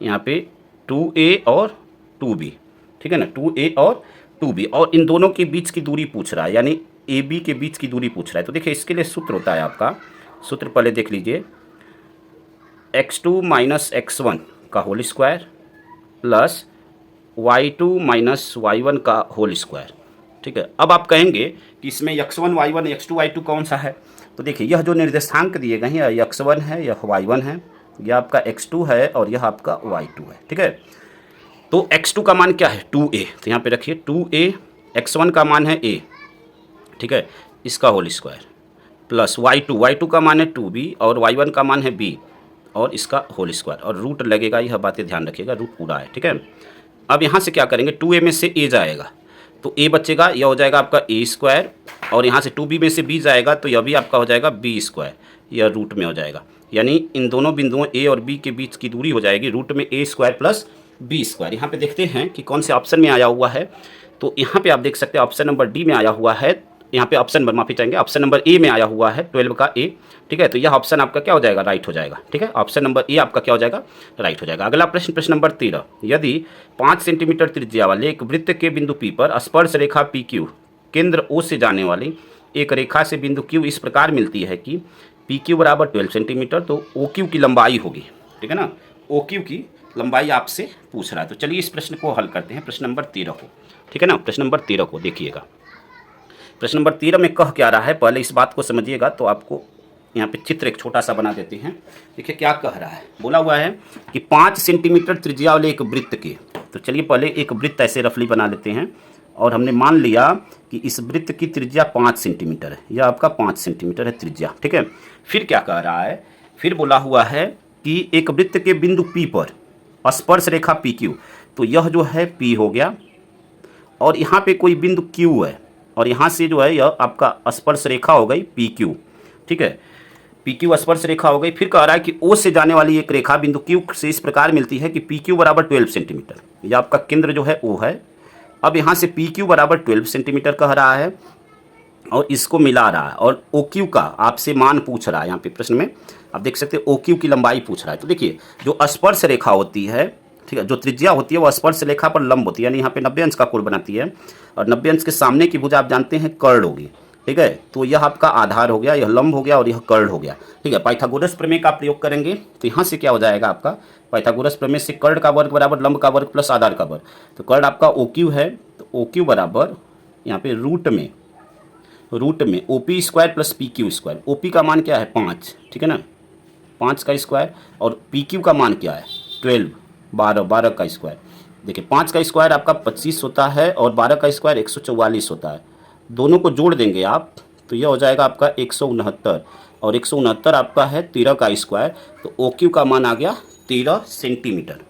यहाँ पे 2A और 2B। ठीक है ना, 2A और 2B, और इन दोनों के बीच की दूरी पूछ रहा है, यानी AB के बीच की दूरी पूछ रहा है। तो देखिए इसके लिए सूत्र होता है आपका, सूत्र पहले देख लीजिए, x2 - x1 का whole square plus y2 - y1 का होल स्क्वायर। ठीक है, अब आप कहेंगे कि इसमें x1 y1 x2 y2 कौन सा है। तो देखिए यह जो निर्देशांक दिए गए हैं, यह x1 है, यह y1 है, यह आपका x2 है और यह आपका y2 है। ठीक है, तो x2 का मान क्या है 2A, तो यहाँ पे रखिए 2A, x1 का मान है A। ठीक है, इसका होल स्क्वायर प्लस y2 का मान है 2B और y1 का मान है B, और इसका होल स्क्वायर, और रूट लगेगा, यह बातें ध्यान रखिएगा, रूट पूरा है, ठीक है। अब यहाँ से क्या करेंगे, 2a में से a जाएगा तो a बचेगा, यह हो जाएगा आपका a स्क्वायर, और यहाँ से 2b में से b जाएगा तो यह भी आपका हो जाएगा b स्क्वायर, यह रूट में हो जाएगा। यानी इन दोनों बिंदुओं a और b के बीच की दूरी हो जाएगी रूट में a square plus b square. यहाँ पे देखते हैं कि कौन से ऑप्शन में आया हुआ है। तो यहाँ पे आप देख सकते हैं ऑप्शन नंबर डी में आया हुआ है, यहाँ पे ऑप्शन नंबर माफी चाहेंगे, ऑप्शन नंबर ए में आया हुआ है 12 का ए, ठीक है। तो यह ऑप्शन आपका क्या हो जाएगा, राइट हो जाएगा, ठीक है। ऑप्शन नंबर ए आपका क्या हो जाएगा, राइट हो जाएगा। अगला प्रश्न, प्रश्न नंबर 13, यदि 5 सेंटीमीटर त्रिज्या वाले एक वृत्त के बिंदु पी पर स्पर्श रेखा पी क्यू केंद्र ओ से जाने वाली एक रेखा से बिंदु क्यू इस प्रकार मिलती है कि पी क्यू बराबर 12 सेंटीमीटर, तो ओ क्यू की लंबाई होगी, ठीक है ना। ओ क्यू की लंबाई आपसे पूछ रहा है। तो चलिए इस प्रश्न को हल करते हैं, प्रश्न नंबर 13 को, ठीक है ना। प्रश्न नंबर 13 को देखिएगा, प्रश्न नंबर 13 में कह क्या रहा है, पहले इस बात को समझिएगा। तो आपको यहाँ पे चित्र एक छोटा सा बना देते हैं। देखिए क्या कह रहा है, बोला हुआ है कि 5 सेंटीमीटर त्रिज्या वाले एक वृत्त के, तो चलिए पहले एक वृत्त ऐसे रफली बना लेते हैं, और हमने मान लिया कि इस वृत्त की त्रिज्या 5 सेंटीमीटर है, यह आपका 5 सेंटीमीटर है त्रिज्या, ठीक है। फिर क्या कह रहा है, फिर बोला हुआ है कि एक वृत्त के बिंदु P पर स्पर्श रेखा पी क्यू, तो यह जो है P हो गया, और यहाँ पे कोई बिंदु Q है, और यहाँ से जो है यह आपका स्पर्श रेखा हो गई पी क्यू, ठीक है। पी क्यू स्पर्श रेखा हो गई। फिर कह रहा है कि ओ से जाने वाली एक रेखा बिंदु क्यू से इस प्रकार मिलती है कि पी क्यू बराबर 12 सेंटीमीटर, यह आपका केंद्र जो है ओ है। अब यहाँ से पी क्यू बराबर 12 सेंटीमीटर कह रहा है, और इसको मिला रहा है, और ओ क्यू का आपसे मान पूछ रहा है। यहाँ पे प्रश्न में आप देख सकते हैं ओ क्यू की लंबाई पूछ रहा है। तो देखिए जो स्पर्श रेखा होती है, ठीक है, जो त्रिज्या होती है वो स्पर्श रेखा पर लंब होती है, यानी यहाँ पे 90 अंश का कोण बनाती है, और 90 अंश के सामने की भुजा आप जानते हैं कर्ण होगी, ठीक है। तो यह आपका आधार हो गया, यह लंब हो गया, और यह कर्ण हो गया, ठीक है। पाइथागोरस प्रमेय का प्रयोग करेंगे तो यहाँ से क्या हो जाएगा आपका, पाइथागोरस प्रमेय से कर्ण का वर्ग बराबर लंब का वर्ग प्लस आधार का वर्ग। तो कर्ण आपका ओ क्यू है, तो ओ क्यू बराबर यहाँ पे रूट में O P square plus P Q square. O P का मान क्या है 5, ठीक है ना, 5 का स्क्वायर, और पी क्यू का मान क्या है 12, 12 का स्क्वायर। देखिए 5 का स्क्वायर आपका 25 होता है, और 12 का स्क्वायर 144 होता है। दोनों को जोड़ देंगे आप तो यह हो जाएगा आपका 169, और 169 आपका है 13 का स्क्वायर। तो ओ क्यू का मान आ गया 13 सेंटीमीटर,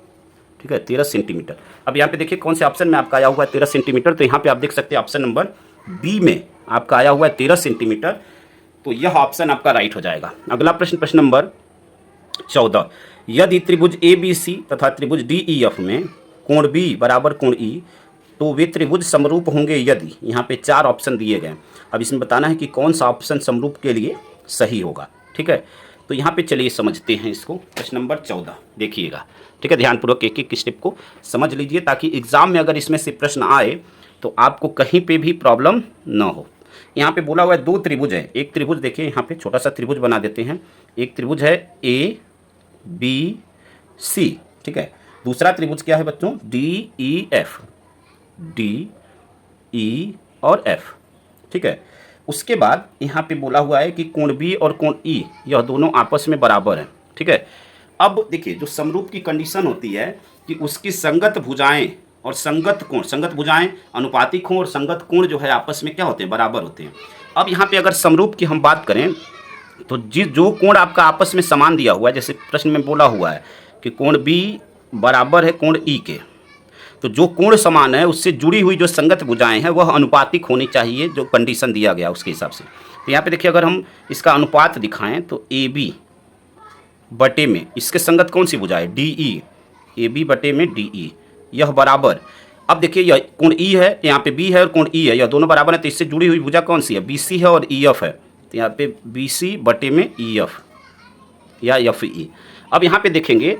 ठीक है, 13 सेंटीमीटर। अब यहाँ पे देखिए कौन से ऑप्शन में आपका आया हुआ है 13 सेंटीमीटर, तो यहाँ पे आप देख सकते हैं ऑप्शन नंबर बी में आपका आया हुआ है 13 सेंटीमीटर, तो यह ऑप्शन आपका राइट हो जाएगा। अगला प्रश्न, प्रश्न नंबर 14, यदि त्रिभुज ए बी सी तथा त्रिभुज डी ई एफ में कोण बी बराबर कोण ई, तो वे त्रिभुज समरूप होंगे यदि, यहाँ पे 4 ऑप्शन दिए गए। अब इसमें बताना है कि कौन सा ऑप्शन समरूप के लिए सही होगा, ठीक है। तो यहाँ पे चलिए समझते हैं इसको, प्रश्न नंबर 14 देखिएगा, ठीक है। ध्यानपूर्वक एक एक स्टेप को समझ लीजिए, ताकि एग्जाम में अगर इसमें से प्रश्न आए तो आपको कहीं पे भी प्रॉब्लम न हो। यहाँ पे बोला हुआ है 2 त्रिभुज है, एक त्रिभुज देखिए यहाँ पे छोटा सा त्रिभुज बना देते हैं, एक त्रिभुज है ए बी सी, ठीक है। दूसरा त्रिभुज क्या है बच्चों, D E F, D E और एफ, ठीक है। उसके बाद यहाँ पे बोला हुआ है कि कोण बी और कोण ई यह दोनों आपस में बराबर हैं, ठीक है। अब देखिए जो समरूप की कंडीशन होती है कि उसकी संगत भुजाएं और संगत कोण, संगत भुजाएं अनुपातिक कोण और संगत कोण जो है आपस में क्या होते हैं, बराबर होते हैं। अब यहाँ पे अगर समरूप की हम बात करें तो जो कोण आपका आपस में समान दिया हुआ है, जैसे प्रश्न में बोला हुआ है कि कोण बी बराबर है कोण ई के, तो जो कोण समान है उससे जुड़ी हुई जो संगत भुजाएं हैं वह अनुपातिक होनी चाहिए, जो कंडीशन दिया गया उसके हिसाब से। तो यहाँ पे देखिए अगर हम इसका अनुपात दिखाएं तो ए बी बटे में इसके संगत कौन सी भुजा है, डी ई, ए बी बटे में डी ई, यह बराबर। अब देखिए यह कोण ई है, यहाँ पे बी है और कोण ई है, यह दोनों बराबर है, तो इससे जुड़ी हुई भुजा कौन सी है, बी सी है और ई एफ है। तो यहाँ पे बी सी बटे में ई एफ या एफ ई। अब यहाँ पे देखेंगे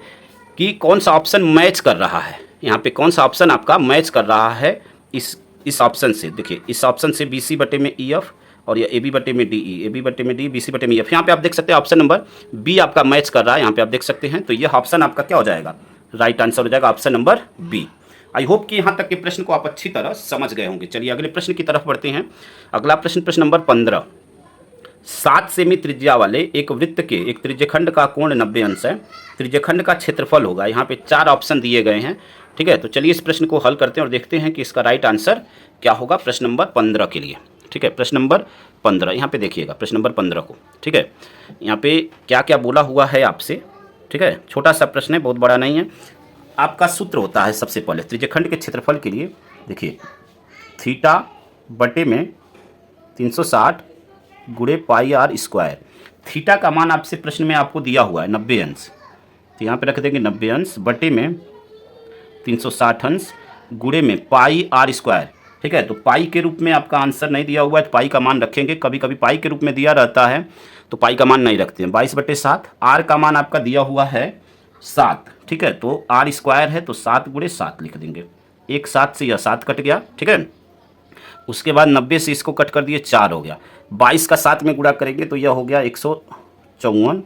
कि कौन सा ऑप्शन मैच कर रहा है, यहाँ पे कौन सा ऑप्शन आपका मैच कर रहा है इस ऑप्शन से। देखिए इस ऑप्शन से बी सी बटे में ई एफ, और ये ए बी बटे में डी ई, ए बी बटे में डी, बी सी बटे में ई एफ। यहाँ पे आप देख सकते हैं ऑप्शन नंबर बी आपका मैच कर रहा है, यहाँ पे आप देख सकते हैं। तो यह ऑप्शन आपका क्या हो जाएगा, राइट आंसर हो जाएगा option number B. I hope कि यहाँ तक के प्रश्न को आप अच्छी तरह समझ गए होंगे। चलिए अगले प्रश्न की तरफ बढ़ते हैं। अगला प्रश्न, प्रश्न नंबर 15, 7 सेमी त्रिज्या वाले एक वृत्त के एक त्रिज्यखंड का कोण 90 अंश है, त्रिज्यखंड का क्षेत्रफल होगा। यहाँ पे 4 ऑप्शन दिए गए हैं, ठीक है। तो चलिए इस प्रश्न को हल करते हैं और देखते हैं कि इसका राइट आंसर क्या होगा प्रश्न नंबर 15 के लिए, ठीक है। प्रश्न नंबर 15 यहाँ पे देखिएगा, प्रश्न नंबर 15 को, ठीक है। यहाँ पे क्या क्या बोला हुआ है आपसे, ठीक है, छोटा सा प्रश्न है, बहुत बड़ा नहीं है। आपका सूत्र होता है सबसे पहले त्रिज्यखंड के क्षेत्रफल के लिए, देखिए थीटा बटे में 360 गुणे पाई आर स्क्वायर। थीटा का मान आपसे प्रश्न में आपको दिया हुआ है 90 अंश, तो यहाँ पे रख देंगे 90 अंश बटे में 360 अंश गुणे में पाई आर स्क्वायर। ठीक है, तो पाई के रूप में आपका आंसर नहीं दिया हुआ है तो पाई का मान रखेंगे। कभी कभी पाई के रूप में दिया रहता है तो पाई का मान नहीं रखते हैं। 22/7। आर का मान आपका दिया हुआ है 7। ठीक है, तो आर स्क्वायर है तो 7 गुणे 7 लिख देंगे। एक 7 से यह 7 कट गया। ठीक है, उसके बाद 90 से इसको कट कर दिए, 4 हो गया। 22 का 7 में गुणा करेंगे तो यह हो गया 154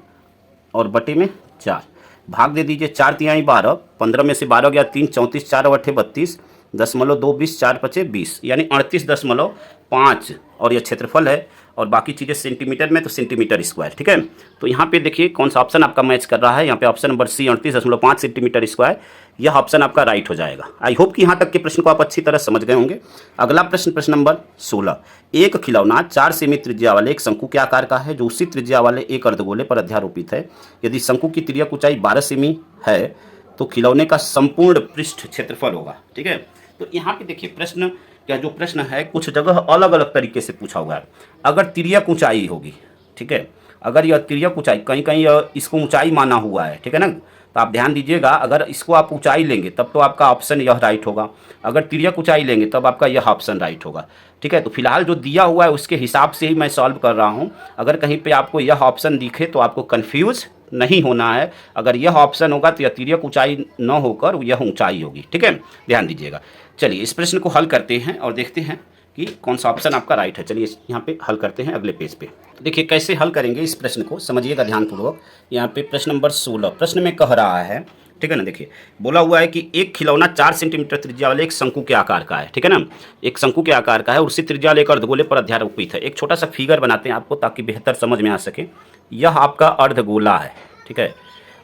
और बटे में 4। भाग दे दीजिए, 4 तिहाई 12, 15 में से 12 गया 3, 34, 4 और 8 32, 0.2 20, 4 5 20, यानी 38.5। और यह क्षेत्रफल है और बाकी चीज़ें सेंटीमीटर में तो सेंटीमीटर स्क्वायर। ठीक है, तो यहाँ पे देखिए कौन सा ऑप्शन आपका मैच कर रहा है। यहाँ पे option number C 38.5 centimetre square, यह ऑप्शन आपका राइट हो जाएगा। आई होप कि यहाँ तक के प्रश्न को आप अच्छी तरह समझ गए होंगे। अगला प्रश्न, प्रश्न नंबर 16। एक खिलौना 4 सेमी त्रिज्या वाले एक शंकु के आकार का है जो उसी त्रिज्या वाले एक अर्धगोले पर अध्यारोपित है। यदि शंकु की तिर्यक ऊंचाई 12 सेमी है तो खिलौने का संपूर्ण पृष्ठ क्षेत्रफल होगा। ठीक है, तो यहाँ पे देखिए प्रश्न क्या, जो प्रश्न है कुछ जगह अलग अलग तरीके से पूछा हुआ है। अगर तिर्यक ऊंचाई होगी, ठीक है, अगर यह तिर्यक ऊंचाई, कहीं कहीं इसको ऊंचाई माना हुआ है, ठीक है ना, तो आप ध्यान दीजिएगा। अगर इसको आप ऊंचाई लेंगे तब तो आपका ऑप्शन यह राइट होगा, अगर तिर्यक ऊंचाई लेंगे तब आपका यह ऑप्शन राइट होगा। ठीक है, तो फिलहाल जो दिया हुआ है उसके हिसाब से ही मैं सॉल्व कर रहा हूँ। अगर कहीं पे आपको यह ऑप्शन दिखे तो आपको कन्फ्यूज़ नहीं होना है। अगर यह ऑप्शन होगा तो यह तिर्यक ऊंचाई न होकर यह ऊंचाई होगी। ठीक है, ध्यान दीजिएगा। चलिए इस प्रश्न को हल करते हैं और देखते हैं कि कौन सा ऑप्शन आपका राइट है। चलिए यहाँ पे हल करते हैं अगले पेज पे। देखिए कैसे हल करेंगे इस प्रश्न को, समझिएगा ध्यानपूर्वक। यहाँ पे प्रश्न नंबर 16 प्रश्न में कह रहा है, ठीक है ना, देखिए बोला हुआ है कि एक खिलौना 4 सेंटीमीटर त्रिज्या वाले एक शंकु के आकार का है। ठीक है ना, एक शंकु के आकार का है और उसी त्रिज्या वाले एक अर्धगोले पर अध्यारोपित है। एक छोटा सा फिगर बनाते हैं आपको ताकि बेहतर समझ में आ सके। यह आपका अर्धगोला है, ठीक है,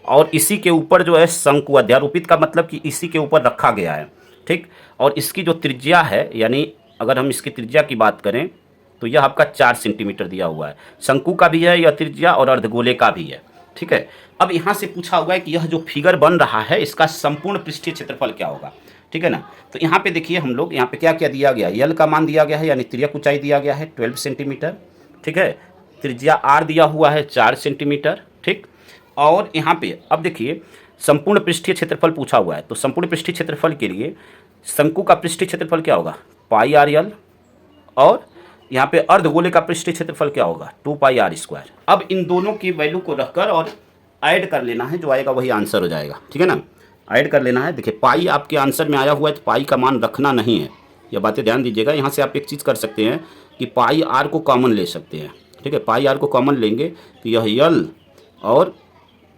और इसी के ऊपर जो है शंकु, अध्यारोपित का मतलब कि इसी के ऊपर रखा गया है। ठीक, और इसकी जो त्रिज्या है, यानी अगर हम इसकी त्रिज्या की बात करें तो यह आपका 4 सेंटीमीटर दिया हुआ है। शंकु का भी है यह त्रिज्या और अर्धगोले का भी है। ठीक है, अब यहाँ से पूछा हुआ है कि यह जो फिगर बन रहा है इसका संपूर्ण पृष्ठीय क्षेत्रफल क्या होगा। ठीक है ना, तो यहाँ पे देखिए हम लोग यहाँ पे क्या क्या दिया गया है। यल का मान दिया गया है, यानी तिर्यक ऊंचाई दिया गया है 12 सेंटीमीटर। ठीक है, त्रिज्या आर दिया हुआ है 4 सेंटीमीटर। ठीक, और यहाँ पे अब देखिए संपूर्ण पृष्ठीय क्षेत्रफल पूछा हुआ है, तो संपूर्ण पृष्ठीय क्षेत्रफल के लिए शंकु का पृष्ठीय क्षेत्रफल क्या होगा, पाई आर यल, और यहाँ पे अर्धगोले का पृष्ठीय क्षेत्रफल क्या होगा, 2 पाई आर स्क्वायर। अब इन दोनों की वैल्यू को रखकर और ऐड कर लेना है, जो आएगा वही आंसर हो जाएगा। ठीक है ना, ऐड कर लेना है। देखिए पाई आपके आंसर में आया हुआ है तो पाई का मान रखना नहीं है, यह बातें ध्यान दीजिएगा। यहाँ से आप एक चीज़ कर सकते हैं कि पाई आर को कॉमन ले सकते हैं। ठीक है, पाई आर को कॉमन लेंगे तो यह यल और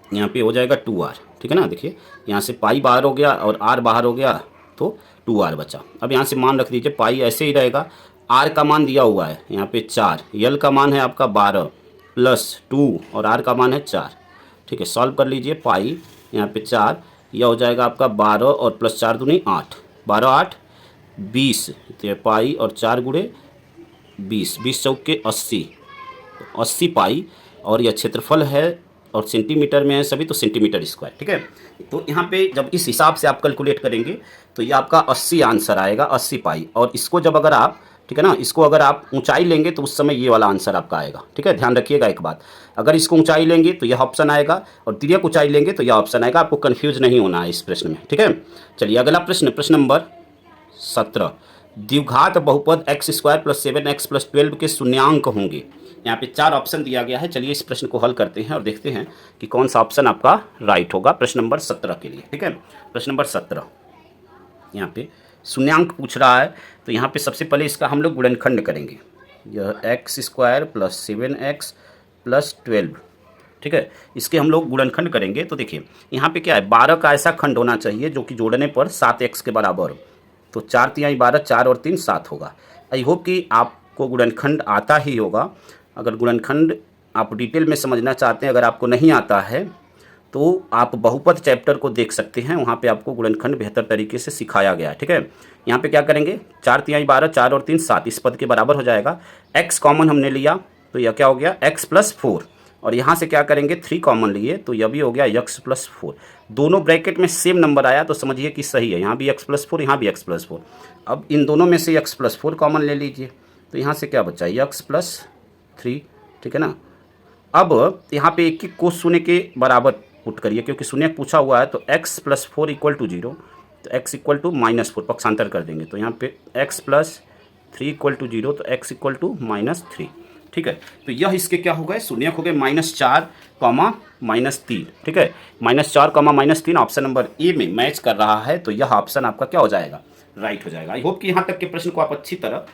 यहाँ पे हो जाएगा 2r। ठीक है ना, देखिए यहाँ से पाई बाहर हो गया और r बाहर हो गया तो 2r बचा। अब यहाँ से मान रख दीजिए, पाई ऐसे ही रहेगा। r का मान दिया हुआ है यहाँ पे 4, यल का मान है आपका 12 प्लस 2 और r का मान है 4। ठीक है, सॉल्व कर लीजिए। पाई यहाँ पे 4, यह हो जाएगा आपका 12 और प्लस 4 दूनी 8, 12 8 20, तो पाई और 4 गुणे 20, 20 चौक के 80, 80 पाई। और यह क्षेत्रफल है और सेंटीमीटर में है सभी, तो सेंटीमीटर स्क्वायर। ठीक है, तो यहाँ पे जब इस हिसाब से आप कैलकुलेट करेंगे तो ये आपका 80 आंसर आएगा, 80 पाई। और इसको जब अगर आप, ठीक है ना, इसको अगर आप ऊंचाई लेंगे तो उस समय ये वाला आंसर आपका आएगा। ठीक है, ध्यान रखिएगा एक बात, अगर इसको ऊंचाई लेंगे तो यह ऑप्शन आएगा और तिर्यक ऊंचाई लेंगे तो यह ऑप्शन आएगा। आपको कन्फ्यूज नहीं होना है इस प्रश्न में। ठीक है, चलिए अगला प्रश्न, प्रश्न नंबर 17। द्विघात बहुपद x² + 7x + 12 के शून्यांक होंगे। यहाँ पे 4 ऑप्शन दिया गया है। चलिए इस प्रश्न को हल करते हैं और देखते हैं कि कौन सा ऑप्शन आपका राइट होगा प्रश्न नंबर 17 के लिए। ठीक है, प्रश्न नंबर 17 यहाँ पे शून्यांक पूछ रहा है, तो यहाँ पे सबसे पहले इसका हम लोग गुणनखंड करेंगे। यह x² + 7x + 12, ठीक है, इसके हम लोग गुणनखंड करेंगे। तो देखिए यहाँ पे क्या है, 12 का ऐसा खंड होना चाहिए जो कि जोड़ने पर 7x के बराबर हो। तो 4 तिहाई 12, 4 और 3 7 होगा। आई होप कि आपको गुणनखंड आता ही होगा। अगर गुणनखंड आप डिटेल में समझना चाहते हैं, अगर आपको नहीं आता है तो आप बहुपद चैप्टर को देख सकते हैं, वहाँ पे आपको गुणनखंड बेहतर तरीके से सिखाया गया है। ठीक है, यहाँ पे क्या करेंगे, 4 तिहाई 12, 4 और 3 7, इस पद के बराबर हो जाएगा। x कॉमन हमने लिया तो यह क्या हो गया, x + 4। और यहाँ से क्या करेंगे 3 कॉमन लिए तो यह भी हो गया x+4। दोनों ब्रैकेट में सेम नंबर आया तो समझिए कि सही है, यहाँ भी x+4 यहाँ भी x+4। अब इन दोनों में से x+4 कॉमन ले लीजिए तो यहाँ से क्या बचा x+3, ठीक है ना। अब यहाँ पे एक को शून्य के बराबर पुट करिए क्योंकि शून्य पूछा हुआ है, तो x+4 = 0 तो x = -4 पक्षांतर कर देंगे तो यहाँ पे x+3 = 0 तो x = -3, ठीक है। तो यह इसके क्या हो गए, शून्य हो गए -4, -3, ठीक है। -4, -3 ऑप्शन नंबर ए में मैच कर रहा है, तो यह ऑप्शन आपका क्या हो जाएगा, राइट हो जाएगा। आई होप कि यहाँ तक के प्रश्न को आप अच्छी तरह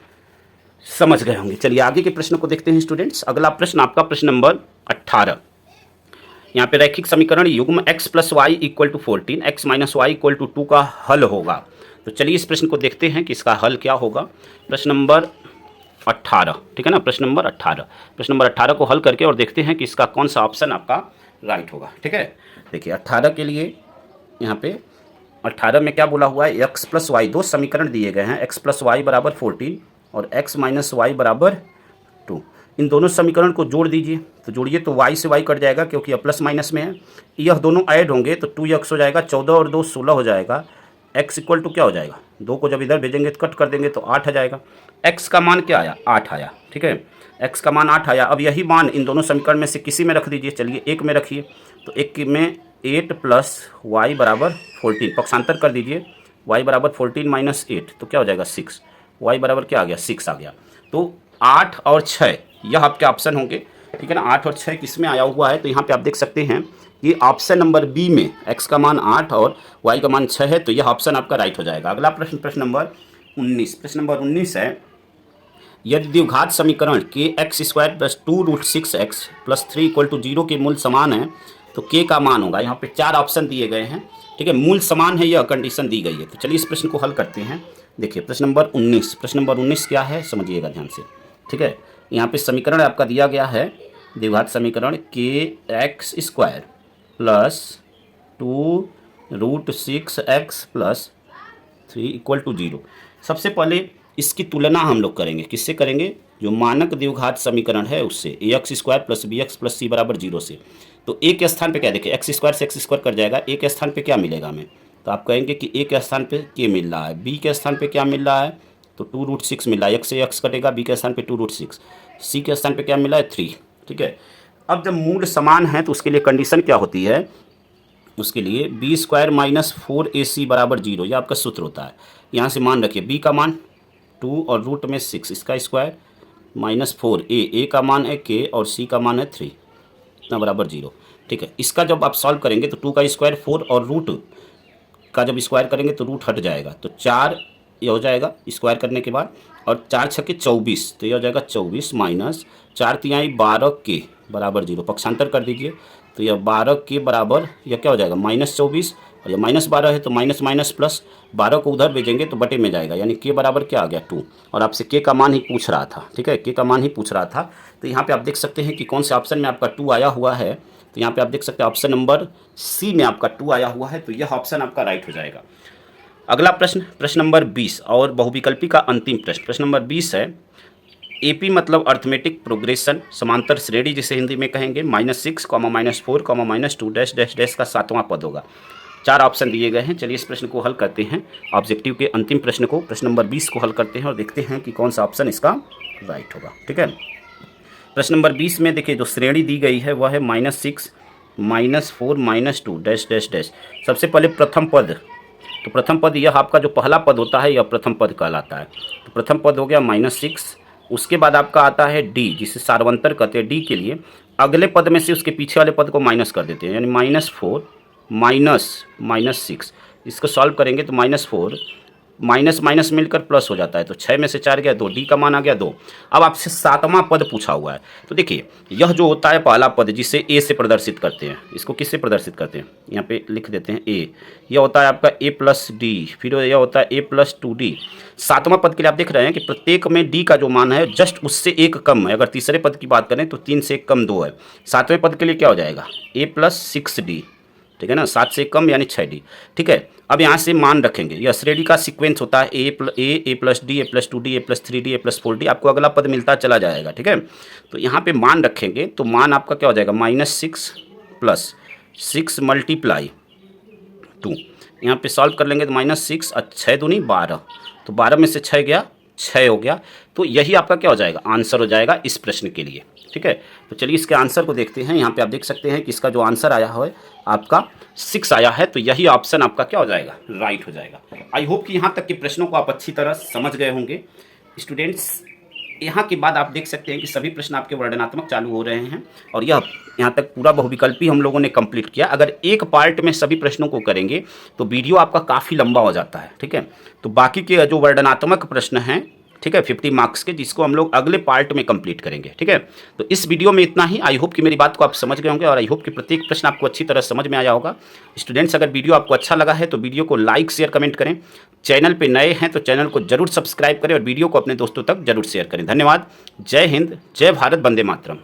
समझ गए होंगे। चलिए आगे के प्रश्न को देखते हैं स्टूडेंट्स। अगला प्रश्न आपका प्रश्न नंबर 18। यहाँ पे रैखिक समीकरण युग्म x + y = 14 x - y = 2 का हल होगा। तो चलिए इस प्रश्न को देखते हैं कि इसका हल क्या होगा। प्रश्न नंबर 18, ठीक है ना, प्रश्न नंबर 18। प्रश्न नंबर 18 को हल करके और देखते हैं कि इसका कौन सा ऑप्शन आपका राइट होगा, ठीक है। देखिए 18 के लिए यहाँ पे 18 में क्या बोला हुआ है, x + y, दो समीकरण दिए गए हैं, x + y = 14 और x - y = 2। इन दोनों समीकरण को जोड़ दीजिए, तो जोड़िए तो y से y कट जाएगा क्योंकि यह प्लस माइनस में है। यह दोनों ऐड होंगे तो 2x हो जाएगा, 14 और 2 16 हो जाएगा। x = क्या हो जाएगा, 2 को जब इधर भेजेंगे तो कट कर देंगे तो 8 आ जाएगा। x का मान क्या आया, 8 आया, ठीक है। x का मान 8 आया। अब यही मान इन दोनों समीकरण में से किसी में रख दीजिए। चलिए एक में रखिए, तो एक में 8 + y = 14 पक्षांतर कर दीजिए, y = 14 - 8 तो क्या हो जाएगा 6, y बराबर क्या आ गया 6 आ गया। तो 8 और 6 यह आपके ऑप्शन होंगे, ठीक है ना। 8 और 6 किस में आया हुआ है, तो यहाँ पे आप देख सकते हैं कि ऑप्शन नंबर बी में x का मान 8 और y का मान 6 है, तो यह ऑप्शन आपका राइट हो जाएगा। अगला प्रश्न, प्रश्न नंबर 19। प्रश्न नंबर 19 है, यदि द्विघात समीकरण kx² + 2√6x + 3 = 0 के मूल समान है तो k का मान होगा। यहाँ पे 4 ऑप्शन दिए गए हैं, ठीक है। मूल समान है, यह कंडीशन दी गई है। तो चलिए इस प्रश्न को हल करते हैं। देखिए प्रश्न नंबर 19, प्रश्न नंबर 19 क्या है समझिएगा ध्यान से, ठीक है। यहाँ पे समीकरण आपका दिया गया है, द्विघात समीकरण kx² + 2√6x + 3 = 0। सबसे पहले इसकी तुलना हम लोग करेंगे, किससे करेंगे, जो मानक द्विघात समीकरण है उससे, ax² + bx + c = 0 से। तो a के स्थान पे क्या, देखिए x² से x² कट जाएगा, a के स्थान पे क्या मिलेगा हमें, तो आप कहेंगे कि a के स्थान पे k मिल रहा है, b के स्थान पे क्या मिल रहा है, तो 2√6 मिल रहा है, x से x कटेगा, b के स्थान पे 2√6, c के स्थान पे क्या मिला है 3, ठीक है। अब जब मूल समान है तो उसके लिए कंडीशन क्या होती है, उसके लिए b² - 4ac = 0, यह आपका सूत्र होता है। यहाँ से मान रखिए b का मान 2 और रूट में 6 इसका स्क्वायर -4, a का मान है k और c का मान है 3, इतना बराबर 0, ठीक है। इसका जब आप सॉल्व करेंगे तो 2 का स्क्वायर 4 और रूट का जब स्क्वायर करेंगे तो रूट हट जाएगा, तो 4 ये हो जाएगा स्क्वायर करने के बाद, और 4 × 6 = 24, तो ये हो जाएगा 24 - 4 × 3 = 12 k = 0 पक्षांतर कर दीजिए, तो यह 12 के बराबर यह क्या हो जाएगा -24, और यह -12 है तो माइनस माइनस प्लस, 12 को उधर भेजेंगे तो बटे में जाएगा, यानी k बराबर क्या आ गया 2। और आपसे k का मान ही पूछ रहा था, ठीक है, k का मान ही पूछ रहा था। तो यहाँ पे आप देख सकते हैं कि कौन से ऑप्शन में आपका 2 आया हुआ है, तो यहाँ पे आप देख सकते हैं ऑप्शन नंबर सी में आपका 2 आया हुआ है, तो यह ऑप्शन आपका राइट हो जाएगा। अगला प्रश्न, प्रश्न नंबर 20 और बहुविकल्पी का अंतिम प्रश्न, प्रश्न नंबर 20 है, एपी मतलब अर्थमेटिक प्रोग्रेशन, समांतर श्रेणी जिसे हिंदी में कहेंगे, -6, -4, -2 डैश डैश डैश का 7वां पद होगा। 4 ऑप्शन दिए गए हैं। चलिए इस प्रश्न को हल करते हैं, ऑब्जेक्टिव के अंतिम प्रश्न को, प्रश्न नंबर 20 को हल करते हैं और देखते हैं कि कौन सा ऑप्शन इसका राइट होगा, ठीक है। प्रश्न नंबर 20 में देखिए जो श्रेणी दी गई है वह है -6, -4, -2 डैश डैश डैश। सबसे पहले प्रथम पद, तो प्रथम पद यह आपका जो पहला पद होता है यह प्रथम पद कहलाता है। तो प्रथम पद हो गया -6, उसके बाद आपका आता है डी, जिसे सार्वंतर कहते हैं। डी के लिए अगले पद में से उसके पीछे वाले पद को माइनस कर देते हैं, यानी -4 -6, इसको सॉल्व करेंगे तो -4 माइनस माइनस मिलकर प्लस हो जाता है, तो 6 में से 4 गया 2, डी का मान आ गया 2। अब आपसे 7वां पद पूछा हुआ है, तो देखिए यह जो होता है पहला पद जिसे ए से प्रदर्शित करते हैं, इसको किससे प्रदर्शित करते हैं, यहाँ पे लिख देते हैं ए, यह होता है आपका a + d, फिर यह होता है a + 2d। 7वां पद के लिए आप देख रहे हैं कि प्रत्येक में d का जो मान है जस्ट उससे एक कम है। अगर तीसरे पद की बात करें तो 3 से एक कम 2 है। 7वें पद के लिए क्या हो जाएगा a + 6d, ठीक है ना, 7 से कम यानी 6D। ठीक है, अब यहाँ से मान रखेंगे, यह श्रेणी का सीक्वेंस होता है ए प्लस डी, ए प्लस 2D, ए प्लस 3D, ए प्लस 4D, आपको अगला पद मिलता चला जाएगा। ठीक है, तो यहाँ पे मान रखेंगे तो मान आपका क्या हो जाएगा, -6 प्लस 6 मल्टीप्लाई 2, यहाँ पे सॉल्व कर लेंगे तो -6 और 6 दूनी 12, तो 12 में से 6 गया, 6 हो गया, तो यही आपका क्या हो जाएगा, आंसर हो जाएगा इस प्रश्न के लिए। ठीक है, तो चलिए इसके आंसर को देखते हैं। यहाँ पे आप देख सकते हैं कि इसका जो आंसर आया है आपका 6 आया है, तो यही ऑप्शन आपका क्या हो जाएगा, राइट हो जाएगा। आई होप कि यहाँ तक के प्रश्नों को आप अच्छी तरह समझ गए होंगे स्टूडेंट्स। यहाँ के बाद आप देख सकते हैं कि सभी प्रश्न आपके वर्णनात्मक चालू हो रहे हैं और यह यहाँ तक पूरा बहुविकल्पी हम लोगों ने कंप्लीट किया। अगर एक पार्ट में सभी प्रश्नों को करेंगे तो वीडियो आपका काफ़ी लंबा हो जाता है। ठीक है, तो बाकी के जो वर्णनात्मक प्रश्न हैं, ठीक है, 50 मार्क्स के, जिसको हम लोग अगले पार्ट में कंप्लीट करेंगे। ठीक है, तो इस वीडियो में इतना ही। आई होप कि मेरी बात को आप समझ गए होंगे और आई होप कि प्रत्येक प्रश्न आपको अच्छी तरह समझ में आया होगा। स्टूडेंट्स, अगर वीडियो आपको अच्छा लगा है तो वीडियो को लाइक शेयर कमेंट करें। चैनल पे नए हैं तो चैनल को जरूर सब्सक्राइब करें और वीडियो को अपने दोस्तों तक जरूर शेयर करें। धन्यवाद। जय हिंद, जय भारत, वंदे मातरम।